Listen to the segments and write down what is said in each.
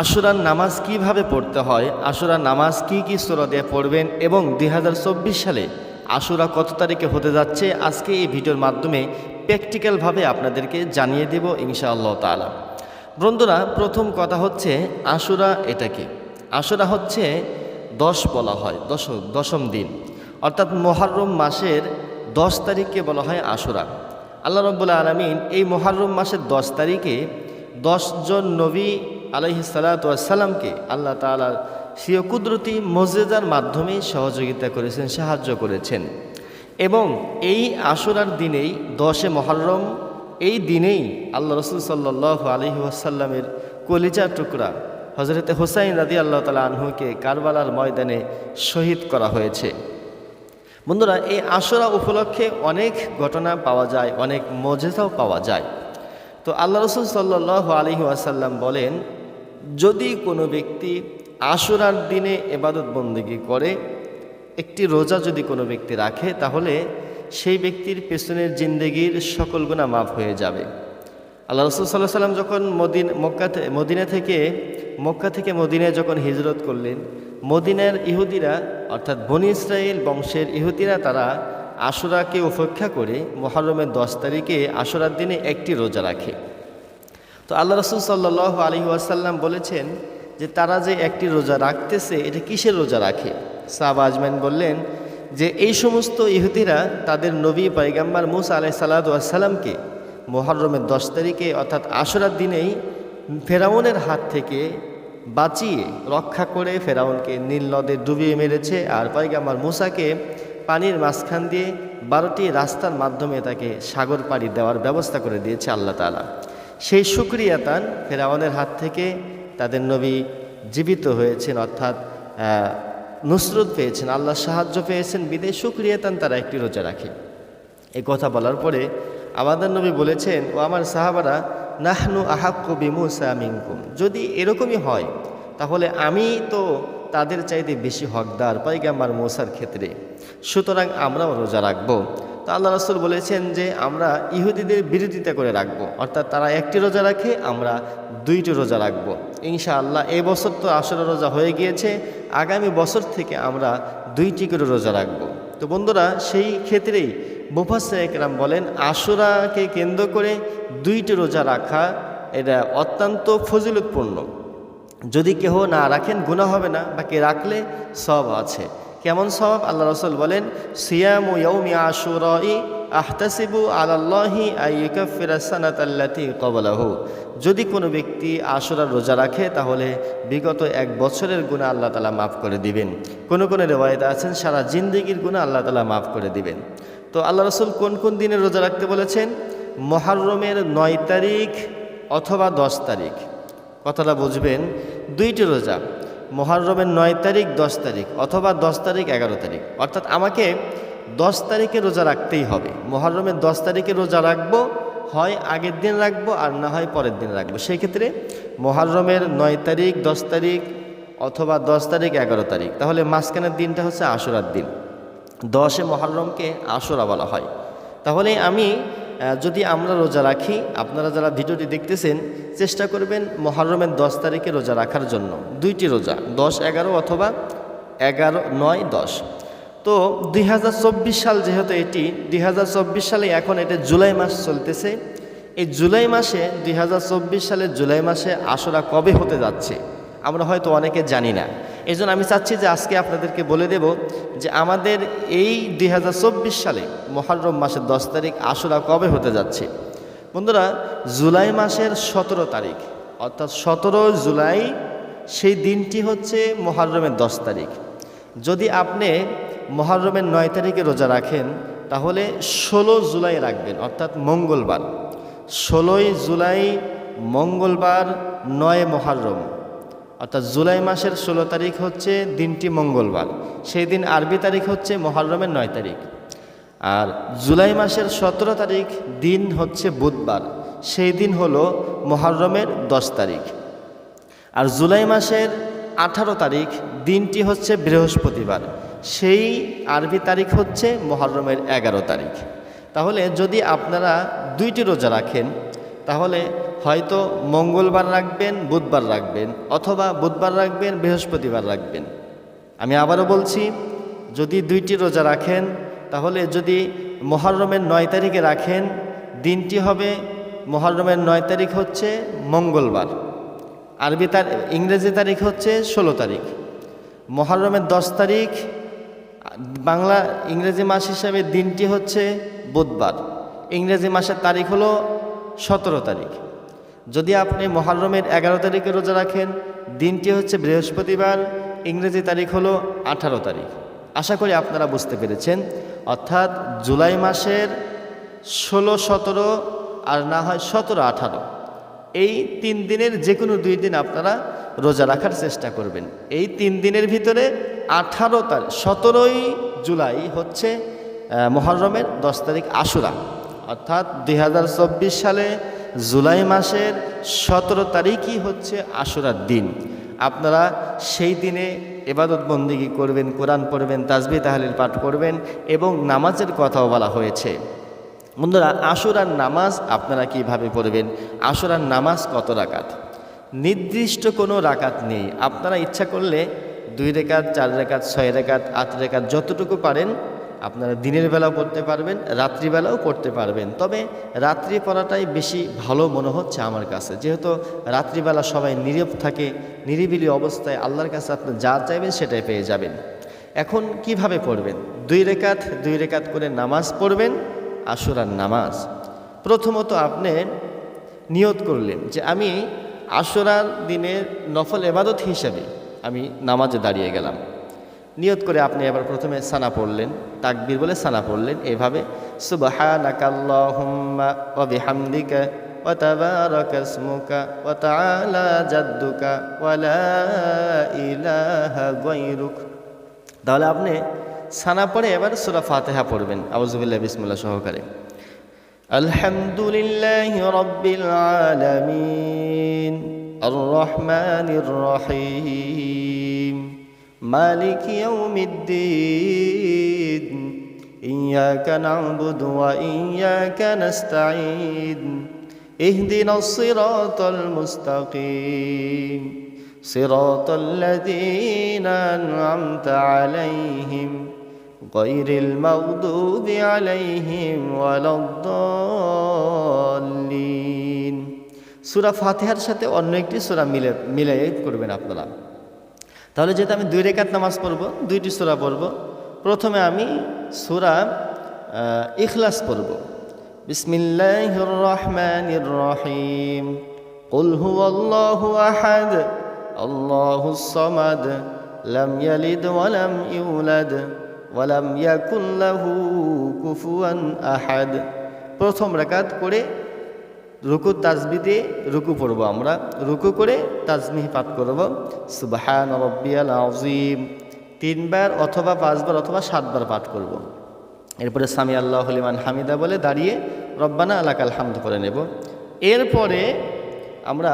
আশুরার নামাজ কিভাবে পড়তে হয়, আশুরার নামাজ কি সূরা দিয়ে পড়বেন এবং 2024 সালে আশুরা কত তারিখে হতে যাচ্ছে আজকে এই ভিডিওর মাধ্যমে প্র্যাকটিক্যালভাবে আপনাদেরকে জানিয়ে দেব ইনশাআল্লাহ তাআলা। বন্ধুরা, প্রথম কথা হচ্ছে আশুরা এটা কি? আশুরা হচ্ছে 10 বলা হয়, দশম দিন, অর্থাৎ মুহররম মাসের 10 তারিখকে বলা হয় আশুরা। আল্লাহ রাব্বুল আলামিন এই মুহররম মাসের 10 তারিখে 10 জন নবী আলাইহিস সালাতু ওয়াস সালামকে আল্লাহ তাআলা স্বীয় কুদরতি মুজিজার মাধ্যমে সহযোগিতা করেছেন, সাহায্য করেছেন। এবং এই আশুরার দিনেই 10 মুহররম, এই দিনেই আল্লাহ রাসূল সাল্লাল্লাহু আলাইহি ওয়াসাল্লামের কলিজার টুকরা হযরতে হুসাইন রাদিয়াল্লাহু তাআলা আনহুকে কারবালার ময়দানে শহীদ করা হয়েছে। বন্ধুরা, এই আশুরা উপলক্ষে অনেক ঘটনা পাওয়া যায়, অনেক মুজিজাও পাওয়া যায়। তো আল্লাহ রাসূল সাল্লাল্লাহু আলাইহি ওয়াসাল্লাম বলেন, যদি কোনো ব্যক্তি আশুরার দিনে ইবাদত বন্দেগী করে, একটি রোজা যদি কোনো ব্যক্তি রাখে, তাহলে সেই ব্যক্তির পেছনের জিন্দেগির সকল গুনাহ মাফ হয়ে যাবে। আল্লাহ রাসূল সাল্লাল্লাহু আলাইহি ওয়াসাল্লাম যখন মক্কা থেকে মদিনায় যখন হিজরত করলেন, মদিনার ইহুদিরা অর্থাৎ বনী ইসরাইল বংশের ইহুদিরা তারা আশুরাকে উপেক্ষা করে মুহররমের 10 তারিখে আশুরার দিনে একটি রোজা রাখে। তো আল্লাহ রাসূল সাল্লাল্লাহু আলাইহি ওয়াসাল্লাম বলেছেন যে তারা যে একটি রোজা রাখতেছে, এটা কিসের রোজা রাখে? সাহাবা আজমাইন বললেন যে এই সমস্ত ইহুদিরা তাদের নবী পয়গম্বর মুসা আলাইহিস সালাতু ওয়াস সালামকে মুহররমের 10 তারিখে অর্থাৎ আশুরার দিনেই ফেরাউনের হাত থেকে বাঁচিয়ে রক্ষা করে ফেরাউনকে নীল নদে ডুবিয়ে মেরেছে, আর পয়গম্বর মুসাকে পানির মাঝখান দিয়ে 12টি রাস্তার মাধ্যমে তাকে সাগর পাড়ি দেওয়ার ব্যবস্থা করে দিয়েছে আল্লাহ তাআলা। সেই শুকরিয়াতান ফেরাউনের হাত থেকে তাদের নবী জীবিত হয়েছেন, অর্থাৎ নুসরত পেয়েছেন, আল্লাহ সাহায্য পেয়েছেন, বিদায় শুকরিয়াতান তারা একটি রোজা রাখে। এই কথা বলার পরে আমাদের নবী বলেছেন, ও আমার সাহাবারা, নাহনু আহাক্কু বিমূসা মিনকুম, যদি এরকমই হয় তাহলে আমি তো তাদের চাইতে বেশি হকদার পয়গম্বর মুসার ক্ষেত্রে, সুতরাং আমরাও রোজা রাখবো। তো আল্লাহ রাসূল বলেছেন যে আমরা ইহুদিদের বিরোধিতা করে রাখবো, অর্থাৎ তারা একটি রোজা রাখে, আমরা 2টি রোজা রাখবো ইনশাআল্লাহ। এই বছর তো আশুরা রোজা হয়ে গিয়েছে, আগামী বছর থেকে আমরা 2টি করে রোজা রাখবো। তো বন্ধুরা, সেই ক্ষেত্রেই মুফাসসির কেরাম বলেন আশুরাকে কেন্দ্র করে 2টি রোজা রাখা এটা অত্যন্ত ফজিলতপূর্ণ। যদি কেহ না রাখেন গুনাহ হবে না, বাকি রাখলে সওয়াব আছে। কেমন সওয়াব? আল্লাহ রাসূল বলেন, সিয়ামু ইয়াউমি আশুরাই আহতাসিবু আলাল্লাহি আইয়ুকাফিরা সানাতাল্লাতী ক্বাবলাহু, যদি কোনো ব্যক্তি আশুরার রোজা রাখে তাহলে বিগত 1 বছরের গুনাহ আল্লাহ তাআলা মাফ করে দিবেন। কোন রিওয়ায়েতে আছেন সারা জিন্দেগির গুনাহ আল্লাহ তাআলা মাফ করে দিবেন। তো আল্লাহ রাসূল কোন কোন দিনে রোজা রাখতে বলেছেন? মুহররমের 9 তারিখ অথবা 10 তারিখ। কথাটা বুঝবেন, 2টি রোজা, মুহররমের 9 তারিখ 10 তারিখ অথবা 10 তারিখ 11 তারিখ, অর্থাৎ আমাকে 10 তারিখে রোজা রাখতেই হবে। মুহররমের 10 তারিখে রোজা রাখবো, হয় আগের দিন রাখবো আর না হয় পরের দিন রাখবো। সেই ক্ষেত্রে মুহররমের 9 তারিখ 10 তারিখ অথবা 10 তারিখ 11 তারিখ, তাহলে মাঝখানের দিনটা হচ্ছে আশুরার দিন। 10 মুহররমকে আশুরা বলা হয়। তাহলে যদি আমরা রোজা রাখি, আপনারা যারা ভিডিওটি দেখতেছেন চেষ্টা করবেন মুহররমের 10 তারিখে রোজা রাখার জন্য। 2টি রোজা, 10-11 অথবা 11-9-10। তো 2024 সাল যেহেতু এটি 2024 সালে, এখন এটা জুলাই মাস চলতেছে, এই জুলাই মাসে 2024 সালের জুলাই মাসে আশুরা কবে হতে যাচ্ছে আমরা হয়তো অনেকে জানি না। এই জন্য আমি চাচ্ছি যে আজকে আপনাদেরকে বলে দেব যে আমাদের এই 2024 সালে মুহররম মাসের 10 তারিখ আশুরা কবে হতে যাচ্ছে। বন্ধুরা, জুলাই মাসের 17 তারিখ, অর্থাৎ 17 জুলাই, সেই দিনটি হচ্ছে মুহররমের 10 তারিখ। যদি আপনি মুহররমের 9 তারিখে রোজা রাখেন তাহলে 16 জুলাই রাখবেন, অর্থাৎ মঙ্গলবার। 16 জুলাই মঙ্গলবার, 9 মুহররম, অর্থাৎ জুলাই মাসের 16 তারিখ হচ্ছে দিনটি মঙ্গলবার, সেই দিন আরবি তারিখ হচ্ছে মুহররমের 9 তারিখ। আর জুলাই মাসের 17 তারিখ দিন হচ্ছে বুধবার, সেই দিন হলো মুহররমের 10 তারিখ। আর জুলাই মাসের 18 তারিখ দিনটি হচ্ছে বৃহস্পতিবার, সেই আরবি তারিখ হচ্ছে মুহররমের 11 তারিখ। তাহলে যদি আপনারা 2টি রোজা রাখেন তাহলে হয়তো মঙ্গলবার রাখবেন, বুধবার রাখবেন, অথবা বুধবার রাখবেন, বৃহস্পতিবার রাখবেন। আমি আবারও বলছি, যদি 2টি রোজা রাখেন, তাহলে যদি মুহররমের 9 তারিখে রাখেন, দিনটি হবে মুহররমের 9 তারিখ হচ্ছে মঙ্গলবার, ইংরেজি তারিখ হচ্ছে 16 তারিখ। মুহররমের 10 তারিখ বাংলা ইংরেজি মাস হিসাবে দিনটি হচ্ছে বুধবার, ইংরেজি মাসের তারিখ হলো 17 তারিখ। যদি আপনি মুহররমের 11 তারিখে রোজা রাখেন, দিনটি হচ্ছে বৃহস্পতিবার, ইংরেজি তারিখ হলো 18 তারিখ। আশা করি আপনারা বুঝতে পেরেছেন। অর্থাৎ জুলাই মাসের 16, 17 আর না হয় 17, 18 এই 3 দিনের যে কোনো 2 দিন আপনারা রোজা রাখার চেষ্টা করবেন। এই 3 দিনের ভিতরে 18 তারিখ 17ই জুলাই হচ্ছে মুহররমের 10 তারিখ আশুরা। অর্থাৎ 2024 সালে জুলাই মাসের 17 তারিখই হচ্ছে আশুরার দিন। আপনারা সেই দিনে ইবাদত বন্দেগী করবেন, কোরআন পড়বেন, তাসবিহ তাহলিল পাঠ করবেন এবং নামাজের কথাও বলা হয়েছে। বন্ধুরা, আশুরার নামাজ আপনারা কিভাবে পড়বেন? আশুরার নামাজ কত রাকাত? নির্দিষ্ট কোনো রাকাত নেই। আপনারা ইচ্ছা করলে 2 রেকাত, 4 রেকাত, 6 রেকাত, 8 রেকাত যতটুকু পারেন আপনারা দিনের বেলাও পড়তে পারবেন, রাত্রিবেলাও পড়তে পারবেন। তবে রাত্রি পড়াটাই বেশি ভালো মনে হচ্ছে আমার কাছে, যেহেতু রাত্রিবেলা সবাই নীরব থাকে, নিরিবিলি অবস্থায় আল্লাহর কাছে আপনি যা চাইবেন সেটাই পেয়ে যাবেন। এখন কিভাবে পড়বেন? 2 রেকাত করে নামাজ পড়বেন, আশুরার নামাজ। প্রথমত আপনি নিয়ত করলেন যে আমি আশুরার দিনের নফল ইবাদত হিসাবে আমি নামাজে দাঁড়িয়ে গেলাম। নিয়ত করে আপনি এবার প্রথমে সানা পড়লেন, তাকবীর বলে সানা পড়লেন এভাবে, সুবহানাকাল্লাহুম্মা ওয়া বিহামদিকা ওয়া তাবারাকা ইসমুকা ওয়া তাআলা জাদ্দুকা ওয়া লা ইলাহা গায়রুক। তাহলে আপনি সানা পড়ে এবার সূরা ফাতিহা পড়বেন আউযুবিল্লাহি বিসমিল্লাহ সহকারে। আলহামদুলিল্লাহি রাব্বিল আলামিন আর রহমানির রহিম মালিক ইয়াউমিদ্দিন ইয়্যাকা না'বুদু ওয়া ইয়্যাকা নাস্তাঈন ইহদিনাস সিরাতাল মুস্তাকিম সিরাতাল লাযীনা আন'আমতা আলাইহিম গায়রিল মাগদুবি আলাইহিম ওয়ালাদ-দাল্লিন। সূরা ফাতিহার সাথে অন্য একটি সূরা মিলিয়ে করবেন আপনারা। তাহলে যেহেতু আমি 2 রেকাত নামাজ পড়ব, 2টি সূরা পড়ব। প্রথমে আমি সূরা ইখলাস পড়ব। বিসমিল্লাহির রহমানির রহিম কুল হুয়াল্লাহু আহাদ আল্লাহুস সামাদ লাম ইয়ালিদ ওয়া লাম ইউলাদ ওয়া লাম ইয়াকুল লাহু কুফুয়ান আহাদ। প্রথম রাকাত করে রুকু তাসবিহ দিয়ে রুকু পড়ব, আমরা রুকু করে তাসবিহ পাঠ করব সুবহান রাব্বিয়াল আযীম 3 বার অথবা 5 বার অথবা 7 বার পাঠ করব। এরপরে সামি আল্লাহু লিমান হামিদা বলে দাঁড়িয়ে রব্বানা লাকাল হামদ করে নেব। এরপরে আমরা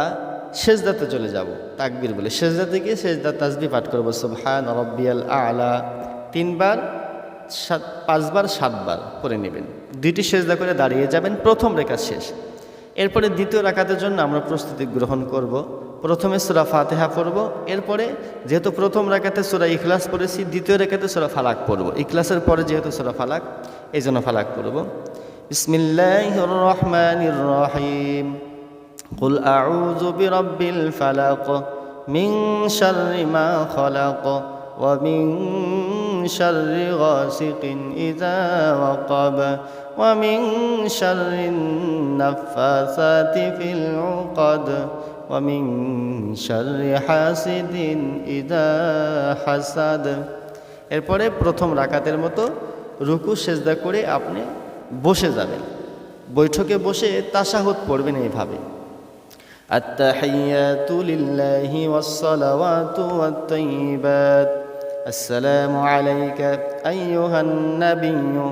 সেজদাতে চলে যাব, তাকবীর বলে সেজদাতে গিয়ে সেজদা তাসবিহ পাঠ করব সুবহান রাব্বিয়াল আ'লা 3 বার, 5 বার, 7 বার করে নেবেন। 2টি সেজদা করে দাঁড়িয়ে যাবেন, প্রথম রাকাত শেষ। এরপরে দ্বিতীয় রাকাতের জন্য আমরা প্রস্তুতি গ্রহণ করব। প্রথমে সূরা ফাতিহা পড়ব, এরপরে যেহেতু প্রথম রাকাতে সূরা ইখলাস পড়েছি, দ্বিতীয় রাকাতে সূরা ফালাক পড়ব। ইখলাসের পরে যেহেতু সূরা ফালাক, এই জন্য ফালাক পড়ব। বিসমিল্লাহির রহমানির রহিম কুল আউযু বিরাব্বিল ফালাক মিন শাররি মা খালাক ওয়া মিন শাররি গাসিকিন ইযা ওয়াকাব ওয়া মিন শাররিন নাফাসাতি ফিল উকাদ ওয়া মিন শাররি হাসিদিন ইযা হাসাদ। এরপরে প্রথম রাকাতের মতো রুকু সেজদা করে আপনি বসে যাবেন। বৈঠকে বসে তাশাহুদ পড়বেন এইভাবে, আত-তাহিয়াতু লিল্লাহি ওয়াস-সালাওয়াতু ওয়াত-তাইয়্যিবাত আসসালামু আলাইকা আইয়ুহান নাবিয়্যু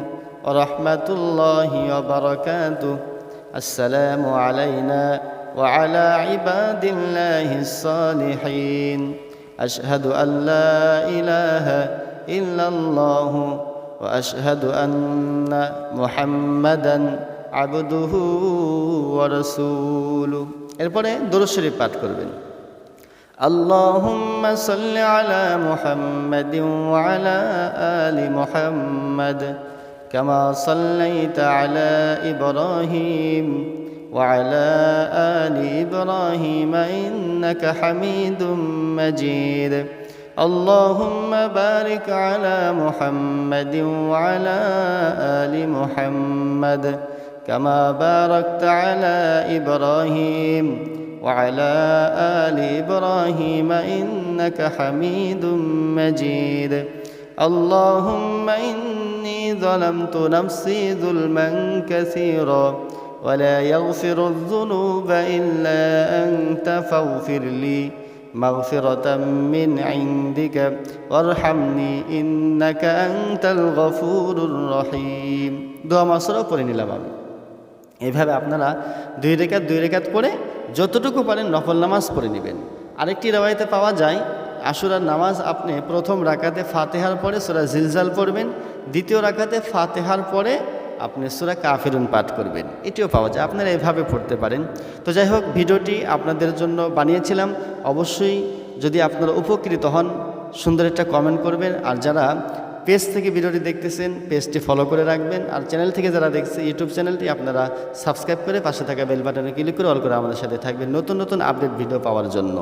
ওয়া রাহমাতুল্লাহি ওয়া বারাকাতুহু আসসালামু আলাইনা ওয়া আলা ইবাদিল্লাহিস সালিহিন আশহাদু আল লা ইলাহা ইল্লাল্লাহু ওয়া আশহাদু আন্না মুহাম্মাদান আবদুহু ওয়া রাসূলুহু। এরপরে দরুদ শরীফ পাঠ করবেন। اللهم صل على محمد وعلى آل محمد كما صليت على إبراهيم وعلى آل إبراهيم إنك حميد مجيد اللهم بارك على محمد وعلى آل محمد كما باركت على إبراهيم وعلى آل إبراهيم إنك حميد مجيد اللهم إني ظلمت نفسي ظلما كثيرا ولا يغفر الذنوب إلا أنت فاغفر لي مغفرة من عندك وارحمني إنك أنت الغفور الرحيم দোয়া মাসুরা পড়ে নিলাম আমি। এইভাবে আপনারা দুই রেকাত করে যতটুকু পারেন নফল নামাজ পড়ে নেবেন। আরেকটি রওয়ায়েতে পাওয়া যায় আশুরার নামাজ আপনি প্রথম রাকাতে ফাতিহার পরে সূরা জিলজাল পড়বেন, দ্বিতীয় রাকাতে ফাতিহার পরে আপনি সূরা কাফিরুন পাঠ করবেন, এটিও পাওয়া যায়। আপনারা এভাবে পড়তে পারেন। তো যাই হোক, ভিডিওটি আপনাদের জন্য বানিয়েছিলাম। অবশ্যই যদি আপনারা উপকৃত হন সুন্দর একটা কমেন্ট করবেন। আর যারা পেজ থেকে ভিডিওটি দেখতেছেন পেজটি ফলো করে রাখবেন। আর চ্যানেল থেকে যারা দেখছে ইউটিউব চ্যানেলটি আপনারা সাবস্ক্রাইব করে পাশে থাকা বেল বাটনে ক্লিক করে অল করে আমাদের সাথে থাকবেন নতুন নতুন আপডেট ভিডিও পাওয়ার জন্য।